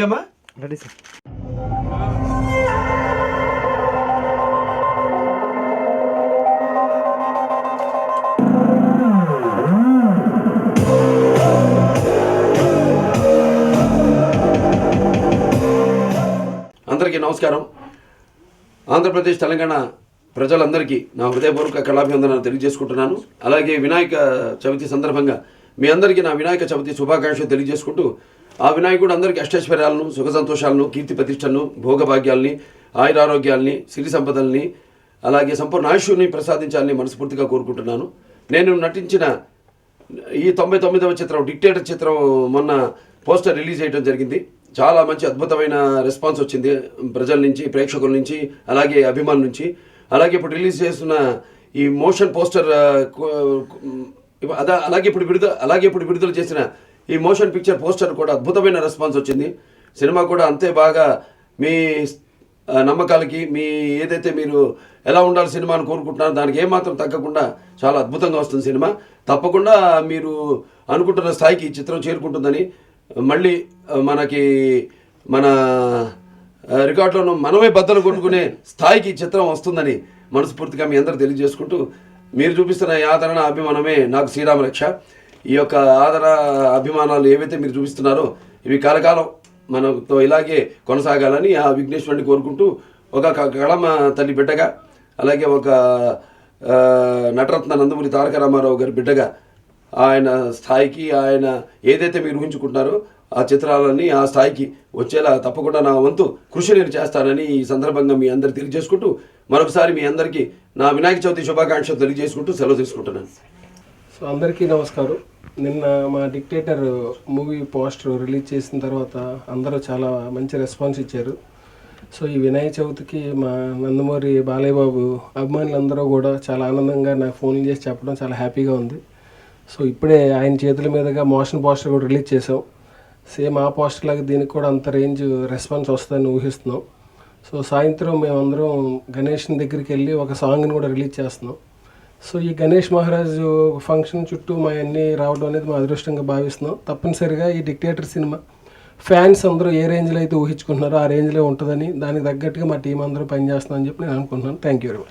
అమ్మా? Ready sir. అందరికీ నమస్కారం. ఆంధ్రప్రదేశ్ తెలంగాణ ప్రజలందరికీ నా హృదయపూర్వక కళాభివందనాలు తెలియజేసుకుంటున్నాను. అలాగే వినాయక చవితి సందర్భంగా మీ అందరికీ నా వినాయక చవితి శుభాకాంక్షలు తెలియజేసుకుంటూ ఆ వినాయకుడు అందరికీ అష్టైశ్వర్యాలను, సుఖ సంతోషాలను, కీర్తి ప్రతిష్టలను, భోగభాగ్యాల్ని, ఆయురారోగ్యాల్ని, సిరి సంపదల్ని, అలాగే సంపూర్ణ ఆయుష్ని ప్రసాదించాలని మనస్ఫూర్తిగా కోరుకుంటున్నాను. నేను నటించిన ఈ 99వ చిత్రం డిక్టేటర్ చిత్రం మొన్న పోస్టర్ రిలీజ్ చేయడం జరిగింది. చాలా మంచి అద్భుతమైన రెస్పాన్స్ వచ్చింది ప్రజల నుంచి, ప్రేక్షకుల నుంచి, అలాగే అభిమానుల నుంచి. అలాగే ఇప్పుడు రిలీజ్ చేస్తున్న ఈ మోషన్ పోస్టర్ అలాగే ఇప్పుడు విడుదల చేసిన ఈ మోషన్ పిక్చర్ పోస్టర్ కూడా అద్భుతమైన రెస్పాన్స్ వచ్చింది. సినిమా కూడా అంతే బాగా మీ నమ్మకాలకి, మీ ఏదైతే మీరు ఎలా ఉండాలి సినిమాను కోరుకుంటున్నారో దానికి ఏమాత్రం తగ్గకుండా చాలా అద్భుతంగా వస్తుంది సినిమా. తప్పకుండా మీరు అనుకుంటున్న స్థాయికి ఈ చిత్రం చేరుకుంటుందని, మళ్ళీ మనకి మన రికార్డులను మనమే బద్దలు కొట్టుకునే స్థాయికి ఈ చిత్రం వస్తుందని మనస్ఫూర్తిగా మీ అందరూ తెలియజేసుకుంటూ, మీరు చూపిస్తున్న ఈ ఆదరణ, అభిమానమే నాకు శ్రీరామ రక్ష. ఈ యొక్క ఆదర అభిమానాలు ఏవైతే మీరు చూపిస్తున్నారో ఇవి కాలకాలం మనతో ఇలాగే కొనసాగాలని ఆ విఘ్నేశ్వరుని కోరుకుంటూ, ఒక కళమ తల్లి బిడ్డగా, అలాగే ఒక నటరత్న నందమూరి తారక రామారావు గారి బిడ్డగా ఆయన స్థాయికి, ఆయన ఏదైతే మీరు ఊహించుకుంటున్నారో ఆ చిత్రాలన్నీ ఆ స్థాయికి వచ్చేలా తప్పకుండా నా వంతు కృషి నేను చేస్తానని ఈ సందర్భంగా మీ అందరు తెలియజేసుకుంటూ, మరొకసారి మీ అందరికీ నా వినాయక చవితి శుభాకాంక్షలు తెలియజేసుకుంటూ సెలవు తీసుకుంటున్నాను. సో అందరికీ నమస్కారం. నిన్న మా డిక్టేటర్ మూవీ పోస్టర్ రిలీజ్ చేసిన తర్వాత అందరూ చాలా మంచి రెస్పాన్స్ ఇచ్చారు. సో ఈ వినాయక చవితికి మా నందమూరి బాలయ్య బాబు అభిమానులందరూ కూడా చాలా ఆనందంగా నాకు ఫోన్లు చేసి చెప్పడం చాలా హ్యాపీగా ఉంది. సో ఇప్పుడే ఆయన చేతుల మీదుగా మోషన్ పోస్టర్ కూడా రిలీజ్ చేసాం. సేమ్ ఆ పోస్టర్ లాగా దీనికి కూడా అంత రేంజ్ రెస్పాన్స్ వస్తుందని ఊహిస్తున్నాం. సో సాయంత్రం మేమందరం గణేష్ని దగ్గరికి వెళ్ళి ఒక సాంగ్ని కూడా రిలీజ్ చేస్తున్నాం. సో ఈ గణేష్ మహారాజు ఫంక్షన్ చుట్టూ మా అన్నీ రావడం అనేది మా అదృష్టంగా భావిస్తున్నాం. తప్పనిసరిగా ఈ డిక్టేటర్ సినిమా ఫ్యాన్స్ అందరూ ఏ రేంజ్లో అయితే ఊహించుకుంటున్నారో ఆ రేంజ్లో ఉంటుందని, దానికి తగ్గట్టుగా మా టీం అందరూ పనిచేస్తున్నామని చెప్పి నేను అనుకుంటున్నాను. Thank you very much.